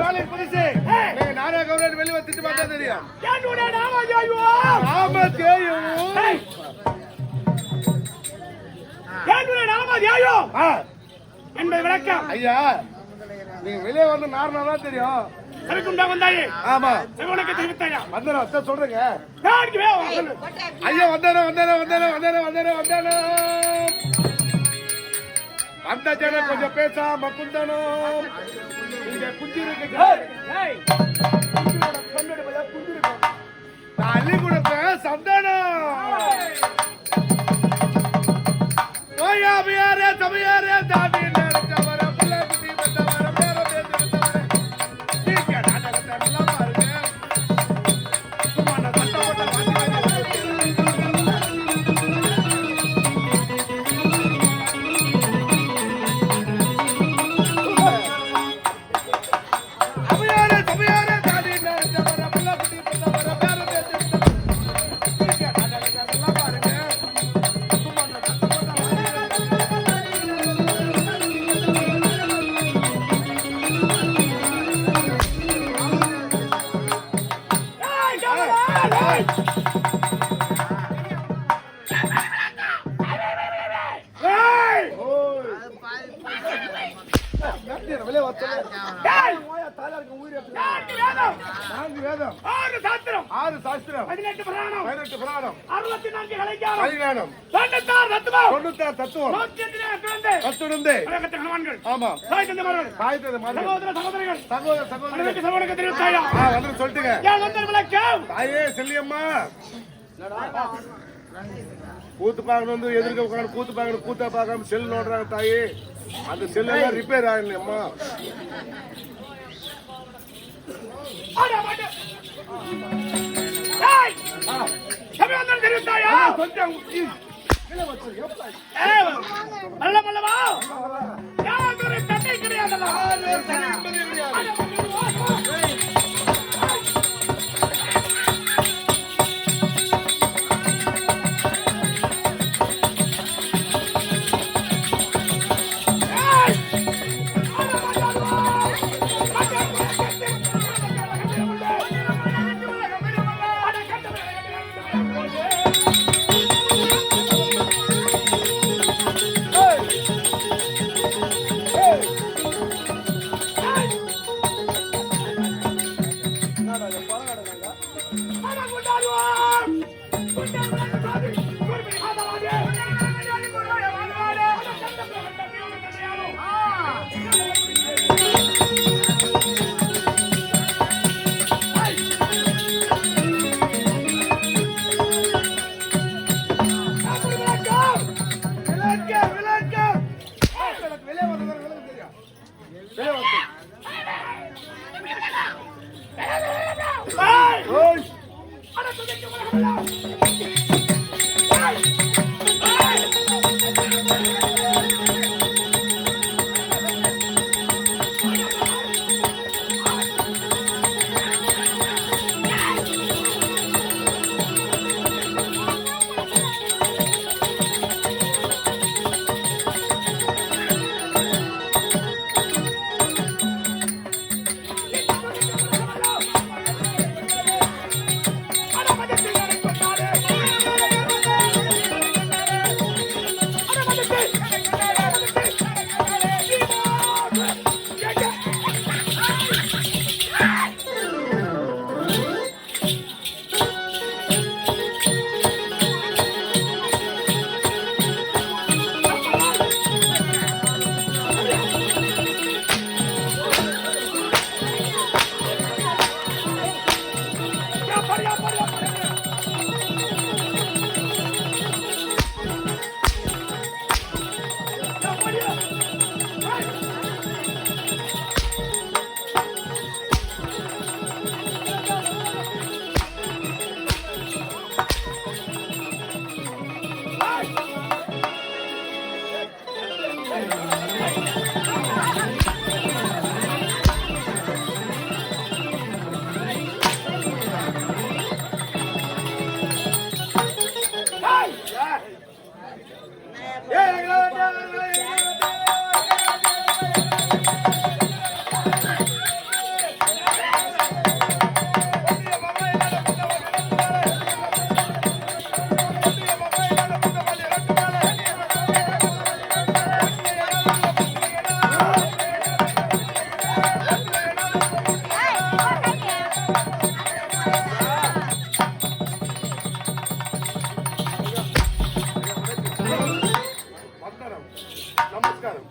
வேலை புதுசு நானே கவர்மெண்ட் வெளியே திட்டு பார்த்தா தெரியும் என்பது விளக்கம். ஐயா நீங்க வெளியே வந்து நார்மலா தெரியும். ஆமா உனக்கு தெரிவித்தாயா வந்தேன் சொல்றேங்க. ஐயா வந்தானே அந்த ஜனம் கொஞ்சம் பேசாம குந்தனும் குஞ்சு இருக்கு அள்ளி கொடுப்பேன் சந்தானம் சமையாரே தாண்டி கூத்து பார்க்கணும் எதிர்க்க உட்காந்து கூத்து பார்க்கணும் கூத்த பார்க்காம செல் நோடுறாங்க தாயி. அந்த செல்லாம் ரிப்பேர் ஆகலையம்மா.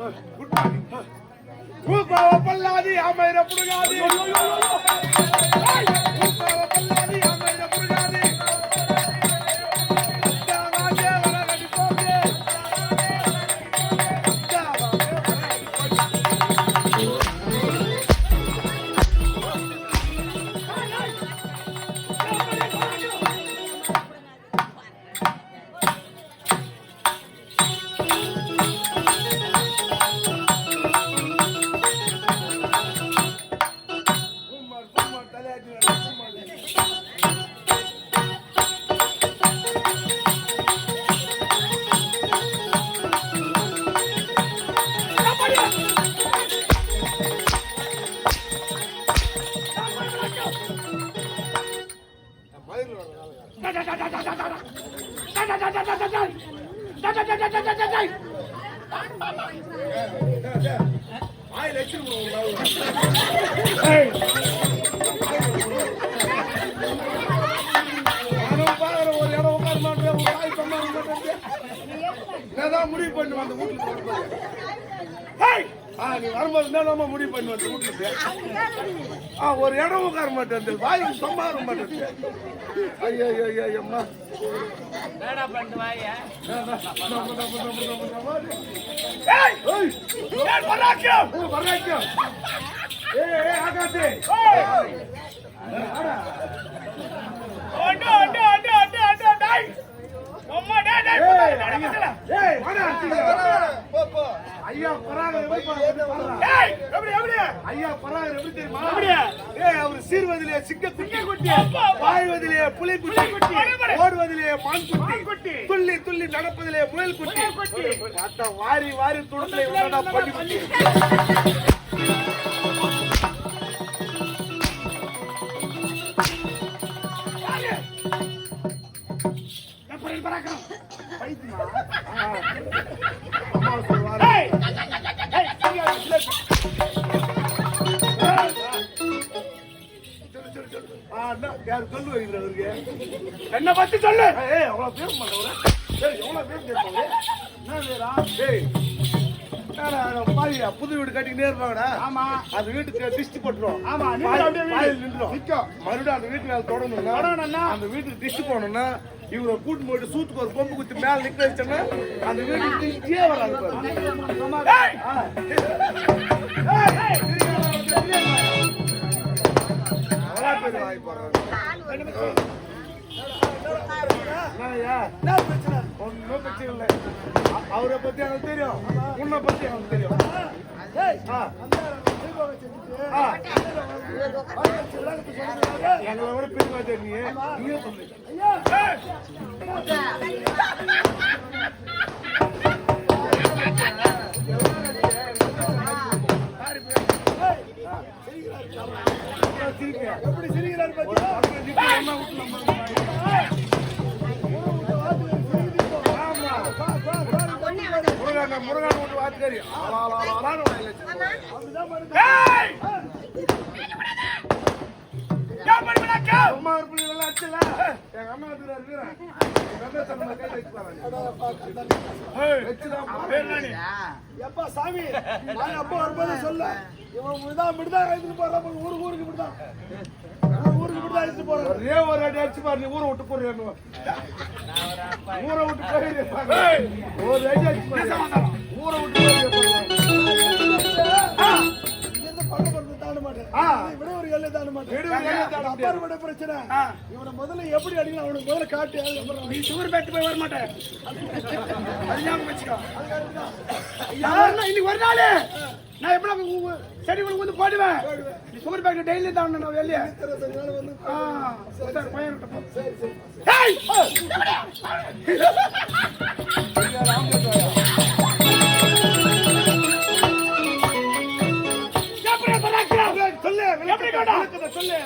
గుడ్ మార్నింగ్ రూపావ పల్లాది అమైనప్పుడు గాది రూపావ పల్లాది అమైనప్పుడు గాది முடிவு பண்ணு வந்து வீட்டுல நீ வரும்போது என்னமா முடிவு பண்ணி வந்து வீட்டுல ஒரு இடம் உட்கார மாட்டேன் வாய்க்கு சும்மா வர மாட்டேன் ஐயோ ஐயோ அம்மா ஆகாசே ஐயா பராக ஐயா பராக எப்படி தெரியுமா அவரு சீர்வதிலே சிங்க குட்டி வாழ்வதிலே புலி குட்டி ஓடுவதிலே மான் குட்டி துள்ளி துள்ளி நடப்பதிலே முயல் குட்டி பார்த்தா வாரி வாரி துடலை பண்ணி குட்டி என்ன பத்தி சொல்லு எவ்வளவு பேர் புது வீடு கட்டிக்கிட்டே இருப்பாங்கடா ஆமா அந்த வீட்டுக்கு திஷ்டி போட்டுரும் ஆமா நின்றோம் மறுபடியும் அந்த வீட்டு மேல தொடரணும்னா அந்த வீட்டுக்கு திஷ்டி போனோம்னா இவரை கூட்டு போயிட்டு சூத்துக்கு ஒரு கொம்பு குத்தி மேல நிக்க வச்சோன்னா அந்த வீட்டுக்கு திஷ்டியே வராது ஒன்னும் பிரச்சனை இல்லை அவரை பத்தி எனக்கு தெரியும் உன்னை பத்தி எனக்கு தெரியும் எங்களை விட பெருமா தெரியும் நீங்க சொல்லு எப்படி சிரிக்கிறாரு முருகன் விட்டு வாத்துக்காரி எப்பா சாமி அப்பா வரும்போது சொல்ல ஊருக்கு ஒரே ஒரு அடி அடிச்சு பாரு நீ ஊரை விட்டு போறேன் ஊரை விட்டு போய் ஒரு அடி அடிச்சு பாரு ஊரை விட்டு பிரச்சனை இவனை முதல்ல எப்படி அடிக்கணும் அவனுக்கு முதல்ல காட்டு நீ சுகர் பேட்டு போய் வர மாட்டேன் இன்னைக்கு ஒரு நாள் நான் எப்படி செடி வந்து போடுவேன் நீ சுகர் பேக்கெட் டெய்லி தான் நான் வெளியே சொல்லு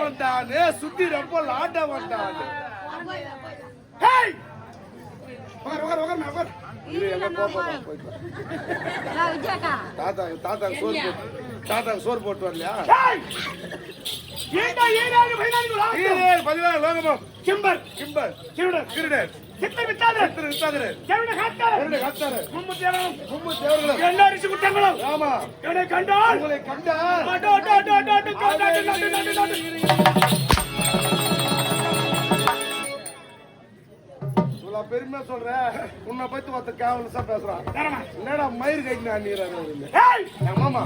வந்தானே சுத்தி ரொம்ப ஆட்ட வந்தானே ஹேய் இது எங்க போயிட்டு தாத்தாக்கு சோறு போட்டு வரலையா ஹேய் ஏண்டா ஏனாடு பயனாடுங்களா பதினாறு லோகமம் கிம்பர் கிம்பர் கிருடன் கிருடன் சித்தர் வித்தாதர் சித்தர் வித்தாதரு கேவன காத்தார் கிருடன் காத்தாரு மும்மு தேவரும் மும்மு தேவர்களும் எல்லா ரிஷி குட்டங்களும் ஆமா இவனை கண்டால் உங்களை கண்டா இவ்வளவு பெருமையா சொல்ற உன்னை பத்தி ஒருத்த கேவலசா பேசுறான் என்னடா மயிர் கைக்கு நான் நீராங்க ஹேய் மாமா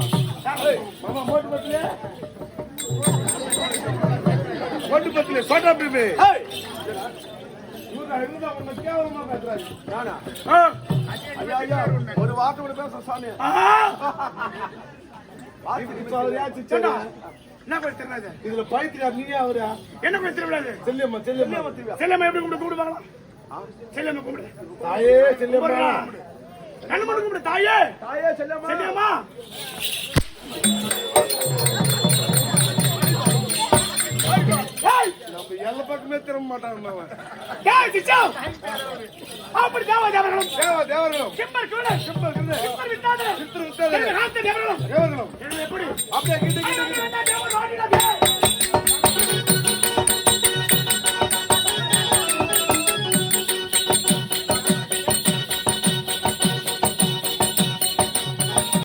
மாமா மோட்டு பத்திலே மோட்டு பத்திலே சோட்டா பிபி ஹேய் உன்னை கேவலமா பேசுறாரு நானா ஐயா ஐயா ஒரு வார்த்தை கூட பேச சாமி இப்ப அவர் யாச்சு சொன்னா என்ன பேசுறாரு இதுல பைத்தியா நீங்க அவரா என்ன பேசுறாரு செல்லியம்மா செல்லியம்மா செல்லம்மா எப்படி கூப்பிடு பாக்கலாம் செல்லம்மா கூப்பிடு தாயே செல்லியம்மா கண்ணு மட்டும் கூப்பிடு தாயே தாயே செல்லியம்மா செல்லம்மா ஏய் நம்ம எல்லா பக்கமே திரும்ப மாட்டாங்க அவன் ஏய் சிச்சோ அப்படி தேவர்களும் தேவர்களும் கிம்பர் கிருடன் சித்தர் கிருடன் சித்தர் வித்தாதர் சித்தர் வித்தாதரு காத்த தேவர்களும் தேவர்களும் எப்படி அப்படியே கிட்ட கிட்ட